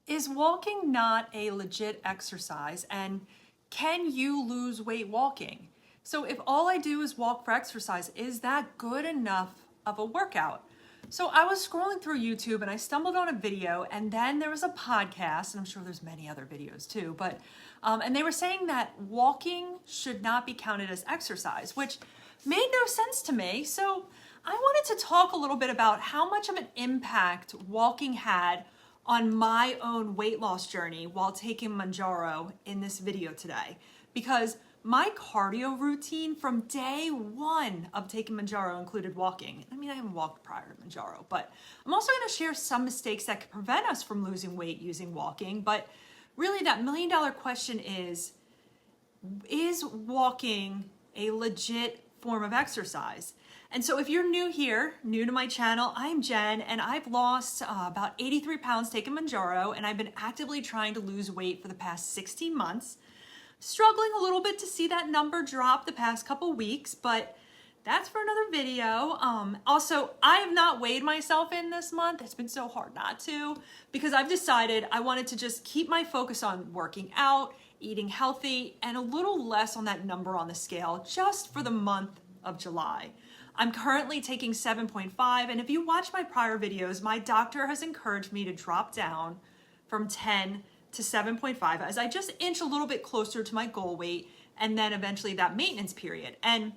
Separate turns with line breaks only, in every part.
Is walking not a legit exercise, and can you lose weight walking? So if all I do is walk for exercise, is that good enough of a workout? So I was scrolling through YouTube and I stumbled on a video, and then there was a podcast, and I'm sure there's many other videos too, but and they were saying that walking should not be counted as exercise, which made no sense to me. So I wanted to talk a little bit about how much of an impact walking had on my own weight loss journey while taking Mounjaro in this video today. Because my cardio routine from day one of taking Mounjaro included walking. I mean, I haven't walked prior to Mounjaro, but I'm also gonna share some mistakes that could prevent us from losing weight using walking. But really that $1 million question is walking a legit form of exercise? And so if you're new here, new to my channel, I'm Jen, and I've lost about 83 pounds taking Mounjaro, and I've been actively trying to lose weight for the past 16 months. Struggling a little bit to see that number drop the past couple weeks, but that's for another video. Also, I have not weighed myself in this month. It's been so hard not to, because I've decided I wanted to just keep my focus on working out, eating healthy, and a little less on that number on the scale just for the month of July. I'm currently taking 7.5, and if you watch my prior videos, my doctor has encouraged me to drop down from 10 to 7.5 as I just inch a little bit closer to my goal weight and then eventually that maintenance period. And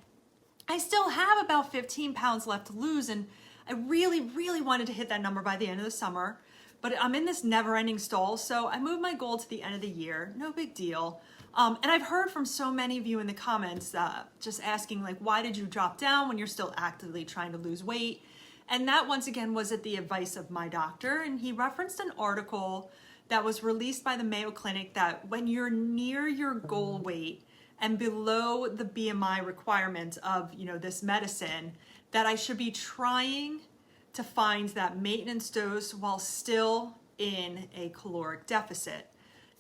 I still have about 15 pounds left to lose, and I really, really wanted to hit that number by the end of the summer, but I'm in this never-ending stall, so I moved my goal to the end of the year. No big deal. And I've heard from so many of you in the comments just asking, like, why did you drop down when you're still actively trying to lose weight? And that, once again, was at the advice of my doctor, and he referenced an article that was released by the Mayo Clinic that when you're near your goal weight and below the BMI requirement of, this medicine, that I should be trying to find that maintenance dose while still in a caloric deficit.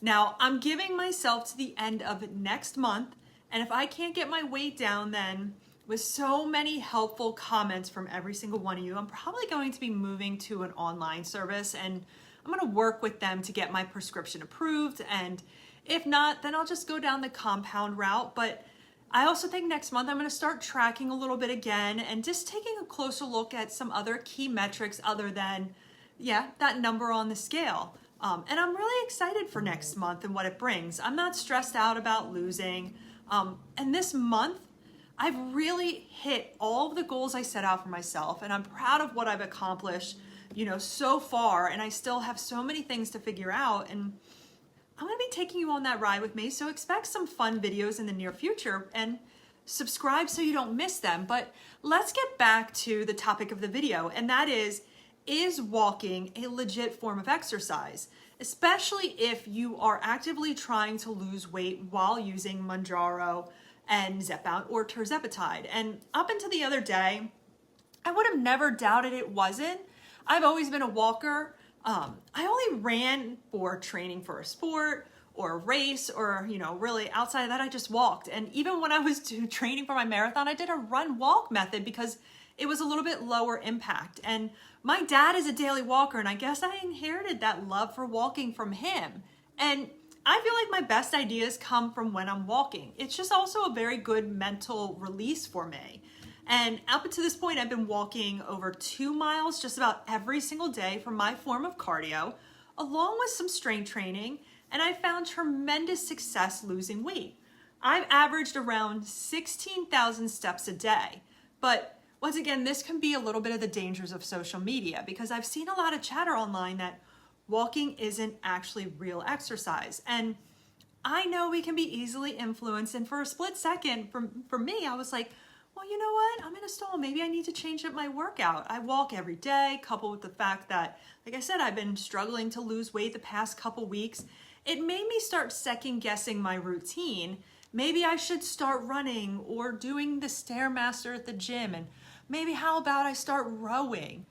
Now, I'm giving myself to the end of next month, and if I can't get my weight down then, with so many helpful comments from every single one of you, I'm probably going to be moving to an online service, and I'm gonna work with them to get my prescription approved, and if not, then I'll just go down the compound route. But I also think next month I'm gonna start tracking a little bit again and just taking a closer look at some other key metrics other than, that number on the scale. And I'm really excited for next month and what it brings. I'm not stressed out about losing. And this month, I've really hit all of the goals I set out for myself, and I'm proud of what I've accomplished, so far, and I still have so many things to figure out, and I'm gonna be taking you on that ride with me, so expect some fun videos in the near future, and subscribe so you don't miss them. But let's get back to the topic of the video, and that is walking a legit form of exercise, especially if you are actively trying to lose weight while using Mounjaro and Zepbound or tirzepatide? And up until the other day, I would have never doubted it wasn't. I've always been a walker. I only ran for training for a sport or a race, or really outside of that, I just walked. And even when I was training for my marathon, I did a run-walk method because it was a little bit lower impact. And my dad is a daily walker, and I guess I inherited that love for walking from him. And I feel like my best ideas come from when I'm walking. It's just also a very good mental release for me. And up until this point, I've been walking over 2 miles just about every single day for my form of cardio, along with some strength training, and I found tremendous success losing weight. I've averaged around 16,000 steps a day, but once again, this can be a little bit of the dangers of social media, because I've seen a lot of chatter online that walking isn't actually real exercise. And I know we can be easily influenced, and for a split second, for me, I was like, well, you know what? I'm in a stall. Maybe I need to change up my workout. I walk every day, coupled with the fact that, like I said, I've been struggling to lose weight the past couple weeks. It made me start second guessing my routine. Maybe I should start running or doing the Stairmaster at the gym, and maybe how about I start rowing?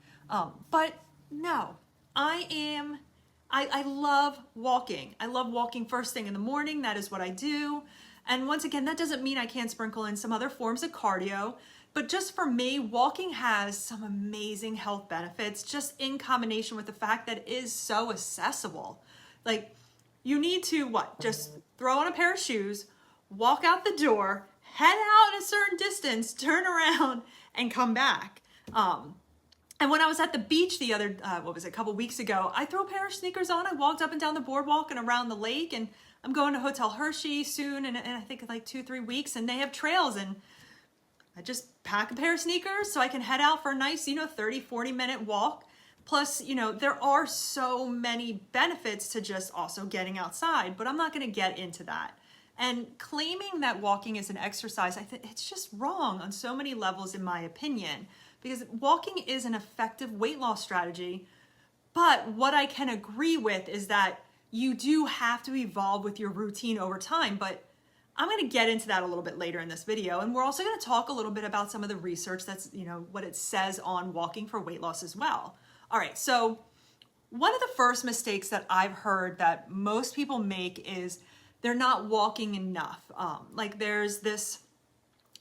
But no, I love walking. I love walking first thing in the morning. That is what I do. And once again, that doesn't mean I can't sprinkle in some other forms of cardio, but just for me, walking has some amazing health benefits just in combination with the fact that it is so accessible. Like, you need to what? Just throw on a pair of shoes, walk out the door, head out a certain distance, turn around, and come back. And when I was at the beach the other, a couple weeks ago, I threw a pair of sneakers on. I walked up and down the boardwalk and around the lake, and I'm going to Hotel Hershey soon, and I think like 2-3 weeks, and they have trails, and I just pack a pair of sneakers so I can head out for a nice, 30-40 minute walk. Plus, there are so many benefits to just also getting outside, but I'm not going to get into that. And claiming that walking is an exercise, I think it's just wrong on so many levels, in my opinion, because walking is an effective weight loss strategy. But what I can agree with is that you do have to evolve with your routine over time. But I'm going to get into that a little bit later in this video. And we're also going to talk a little bit about some of the research that's, what it says on walking for weight loss as well. All right, so one of the first mistakes that I've heard that most people make is they're not walking enough. Like there's this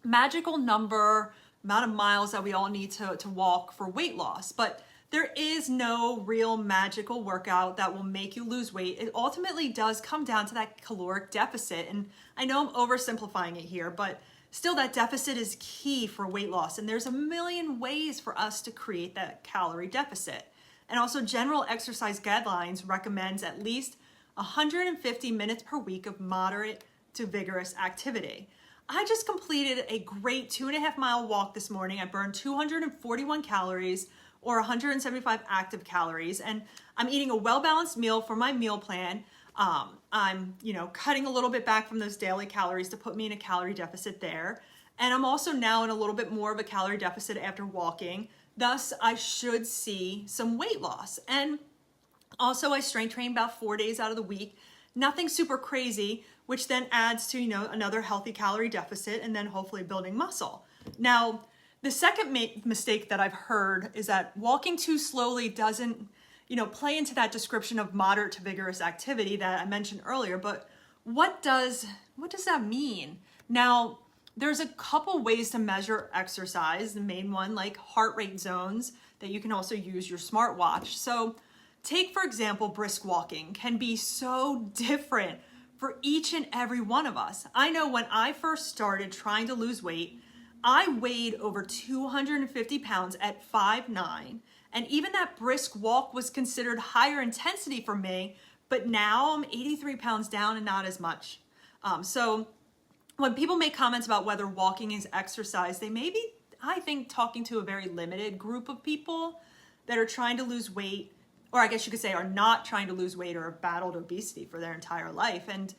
magical amount of miles that we all need to walk for weight loss, but there is no real magical workout that will make you lose weight. It ultimately does come down to that caloric deficit. And I know I'm oversimplifying it here, but still that deficit is key for weight loss. And there's a million ways for us to create that calorie deficit. And also general exercise guidelines recommends at least 150 minutes per week of moderate to vigorous activity. I just completed a great 2.5 mile walk this morning. I burned 241 calories or 175 active calories. And I'm eating a well-balanced meal for my meal plan. I'm, cutting a little bit back from those daily calories to put me in a calorie deficit there. And I'm also now in a little bit more of a calorie deficit after walking. Thus, I should see some weight loss. And also, I strength train about 4 days out of the week. Nothing super crazy, which then adds to, another healthy calorie deficit and then hopefully building muscle. Now, the second mistake that I've heard is that walking too slowly doesn't, play into that description of moderate to vigorous activity that I mentioned earlier. But what does that mean? Now, there's a couple ways to measure exercise. The main one, like heart rate zones, that you can also use your smartwatch. So take, for example, brisk walking can be so different for each and every one of us. I know when I first started trying to lose weight, I weighed over 250 pounds at 5'9", and even that brisk walk was considered higher intensity for me, but now I'm 83 pounds down and not as much. So when people make comments about whether walking is exercise, they may be, I think, talking to a very limited group of people that are trying to lose weight, or I guess you could say are not trying to lose weight or have battled obesity for their entire life. And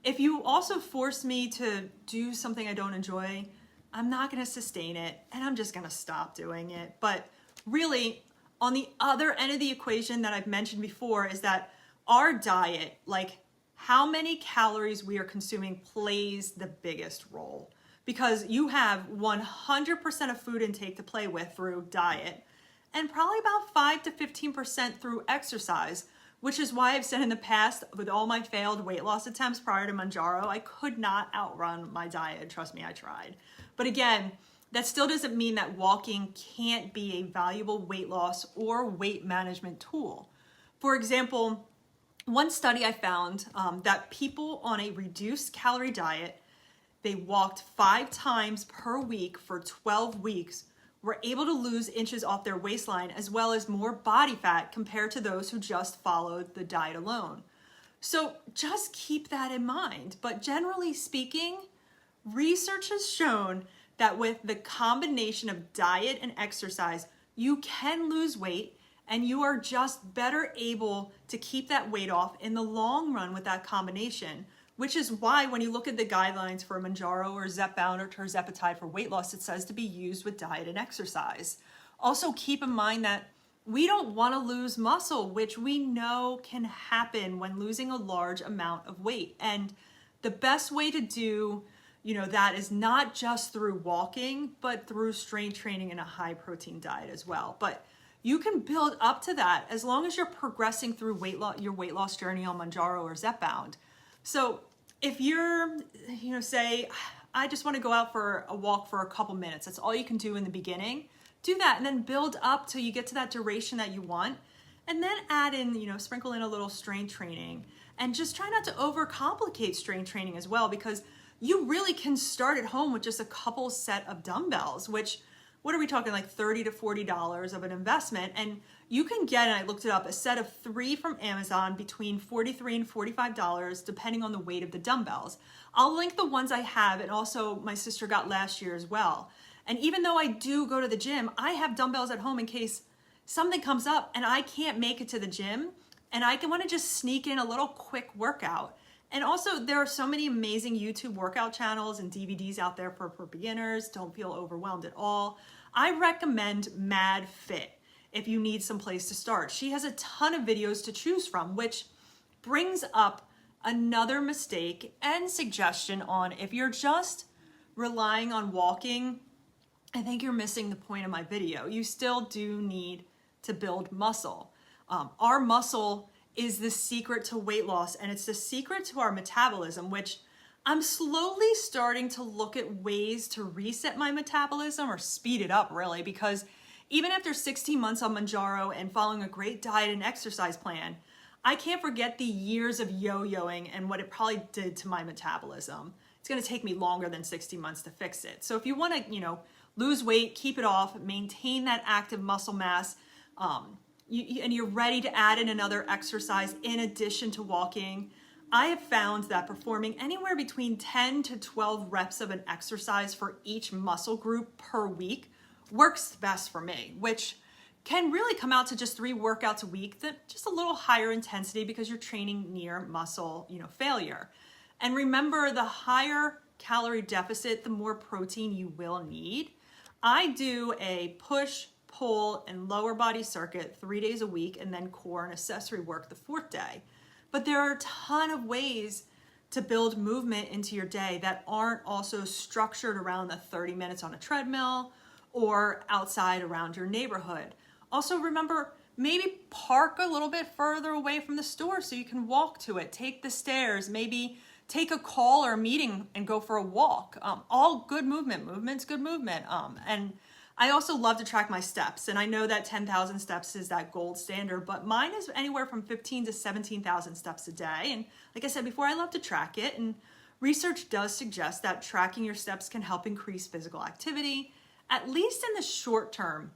if you also force me to do something I don't enjoy, I'm not going to sustain it, and I'm just going to stop doing it. But really, on the other end of the equation that I've mentioned before is that our diet, like how many calories we are consuming, plays the biggest role. Because you have 100% of food intake to play with through diet, and probably about 5 to 15% through exercise, which is why I've said in the past, with all my failed weight loss attempts prior to Mounjaro, I could not outrun my diet. Trust me, I tried. But again, that still doesn't mean that walking can't be a valuable weight loss or weight management tool. For example, one study I found that people on a reduced calorie diet, they walked 5 times per week for 12 weeks, were able to lose inches off their waistline as well as more body fat compared to those who just followed the diet alone. So just keep that in mind. But generally speaking, research has shown that with the combination of diet and exercise, you can lose weight and you are just better able to keep that weight off in the long run with that combination, which is why when you look at the guidelines for Mounjaro or Zepbound or tirzepatide for weight loss, it says to be used with diet and exercise. Also keep in mind that we don't want to lose muscle, which we know can happen when losing a large amount of weight. And the best way to do that is not just through walking, but through strength training and a high protein diet as well. But you can build up to that as long as you're progressing through your weight loss journey on Mounjaro or Zepbound. So if you're, say, I just want to go out for a walk for a couple minutes, that's all you can do in the beginning, do that and then build up till you get to that duration that you want. and then add in, sprinkle in a little strength training, and just try not to overcomplicate strength training as well, because you really can start at home with just a couple set of dumbbells, which, what are we talking, like $30 to $40 of an investment? And you can get, and I looked it up, a set of 3 from Amazon between $43 and $45, depending on the weight of the dumbbells. I'll link the ones I have, and also my sister got last year as well. And even though I do go to the gym, I have dumbbells at home in case something comes up and I can't make it to the gym, and I can want to just sneak in a little quick workout. And also, there are so many amazing YouTube workout channels and DVDs out there for beginners. Don't feel overwhelmed at all. I recommend Mad Fit if you need some place to start. She has a ton of videos to choose from, which brings up another mistake and suggestion on, if you're just relying on walking, I think you're missing the point of my video. You still do need to build muscle. Our muscle is the secret to weight loss, and it's the secret to our metabolism, which I'm slowly starting to look at ways to reset my metabolism or speed it up, really, because even after 16 months on Mounjaro and following a great diet and exercise plan, I can't forget the years of yo-yoing and what it probably did to my metabolism. It's going to take me longer than 60 months to fix it. So if you want to, lose weight, keep it off, maintain that active muscle mass, and you're ready to add in another exercise in addition to walking, I have found that performing anywhere between 10 to 12 reps of an exercise for each muscle group per week works best for me, which can really come out to just 3 workouts a week, that just a little higher intensity because you're training near muscle, failure. And remember, the higher calorie deficit, the more protein you will need. I do a push, pull, and lower body circuit 3 days a week, and then core and accessory work the 4th day. But there are a ton of ways to build movement into your day that aren't also structured around the 30 minutes on a treadmill or outside around your neighborhood. Also remember, maybe park a little bit further away from the store so you can walk to it. Take the stairs, maybe take a call or a meeting and go for a walk. All good movement. Movement's good movement. And I also love to track my steps. And I know that 10,000 steps is that gold standard, but mine is anywhere from 15 to 17,000 steps a day. And like I said before, I love to track it. And research does suggest that tracking your steps can help increase physical activity, at least in the short term.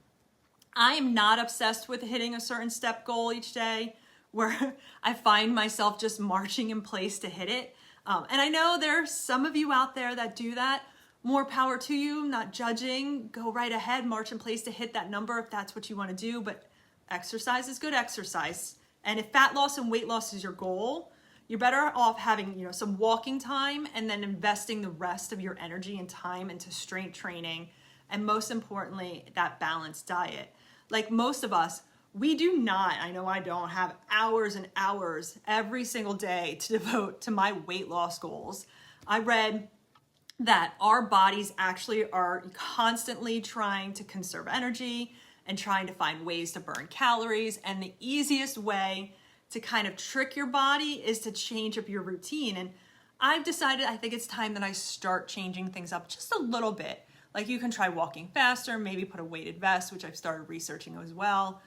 I am not obsessed with hitting a certain step goal each day where I find myself just marching in place to hit it. And I know there are some of you out there that do that. More power to you, not judging. Go right ahead, march in place to hit that number if that's what you want to do. But exercise is good exercise. And if fat loss and weight loss is your goal, you're better off having some walking time and then investing the rest of your energy and time into strength training. And most importantly, that balanced diet. Like most of us, we do not, I know I don't, have hours and hours every single day to devote to my weight loss goals. I read that our bodies actually are constantly trying to conserve energy and trying to find ways to burn calories. And the easiest way to kind of trick your body is to change up your routine. And I've decided, I think it's time that I start changing things up just a little bit. Like you can try walking faster, maybe put a weighted vest, which I've started researching as well.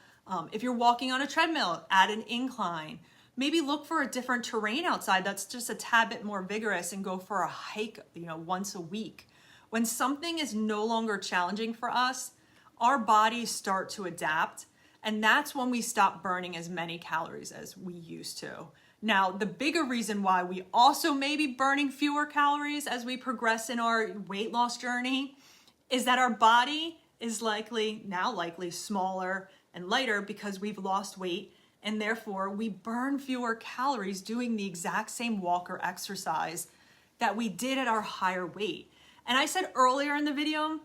If you're walking on a treadmill, add an incline. Maybe look for a different terrain outside that's just a tad bit more vigorous and go for a hike, once a week. When something is no longer challenging for us, our bodies start to adapt, and that's when we stop burning as many calories as we used to. Now, the bigger reason why we also may be burning fewer calories as we progress in our weight loss journey is that our body is likely smaller and lighter because we've lost weight, and therefore we burn fewer calories doing the exact same walk or exercise that we did at our higher weight. And I said earlier in the video,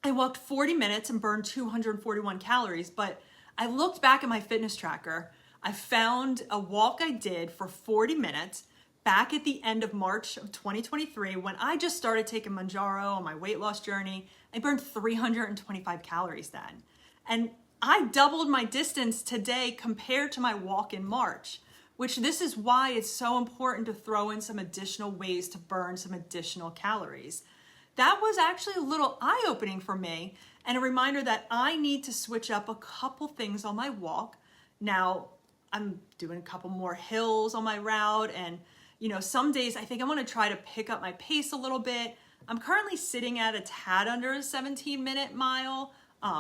I walked 40 minutes and burned 241 calories, but I looked back at my fitness tracker. I found a walk I did for 40 minutes back at the end of March of 2023 when I just started taking Mounjaro on my weight loss journey. I burned 325 calories then. And I doubled my distance today compared to my walk in March, which this is why it's so important to throw in some additional ways to burn some additional calories. That was actually a little eye-opening for me and a reminder that I need to switch up a couple things on my walk Now I'm doing a couple more hills on my route, and you know, some days I think I'm gonna try to pick up my pace a little bit. I'm currently sitting at a tad under a 17-minute mile,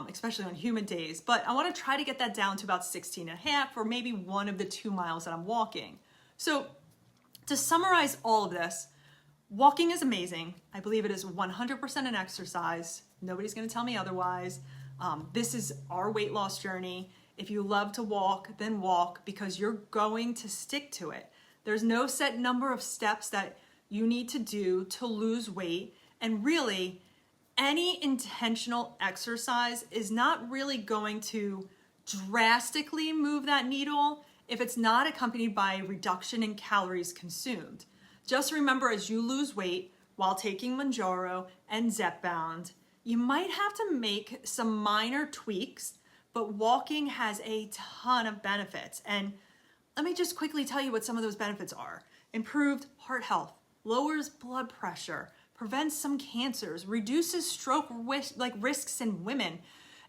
especially on humid days, but I wanna try to get that down to about 16 and a half, or maybe one of the 2 miles that I'm walking. So to summarize all of this, walking is amazing. I believe it is 100% an exercise. Nobody's gonna tell me otherwise. This is our weight loss journey. If you love to walk, then walk, because you're going to stick to it. There's no set number of steps that you need to do to lose weight. And really, any intentional exercise is not really going to drastically move that needle if it's not accompanied by a reduction in calories consumed. Just remember, as you lose weight while taking Mounjaro and Zepbound, you might have to make some minor tweaks, but walking has a ton of benefits. And let me just quickly tell you what some of those benefits are. Improved heart health, lowers blood pressure, prevents some cancers, reduces stroke risks in women.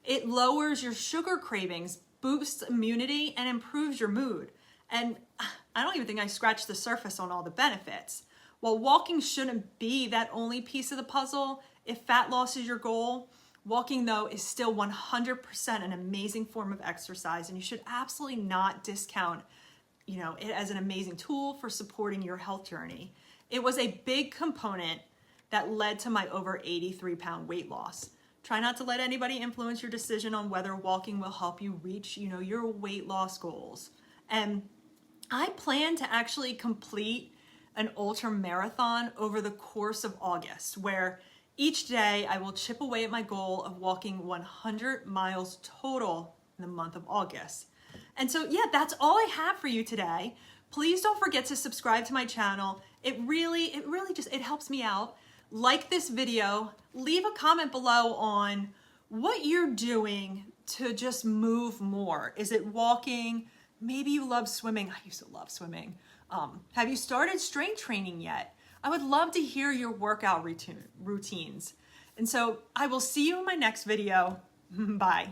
It lowers your sugar cravings, boosts immunity, and improves your mood. And I don't even think I scratched the surface on all the benefits. While walking shouldn't be that only piece of the puzzle, if fat loss is your goal, walking though is still 100% an amazing form of exercise, and you should absolutely not discount, you know, it as an amazing tool for supporting your health journey. It was a big component that led to my over 83-pound weight loss. Try not to let anybody influence your decision on whether walking will help you reach, you know, your weight loss goals. And I plan to actually complete an ultra marathon over the course of August, where each day I will chip away at my goal of walking 100 miles total in the month of August. And so, yeah, that's all I have for you today. Please don't forget to subscribe to my channel. It really just, it helps me out. Like this video, leave a comment below on what you're doing to just move more. Is it walking? Maybe you love swimming. I used to love swimming. Have you started strength training yet? I would love to hear your workout routines. And so I will see you in my next video. Bye.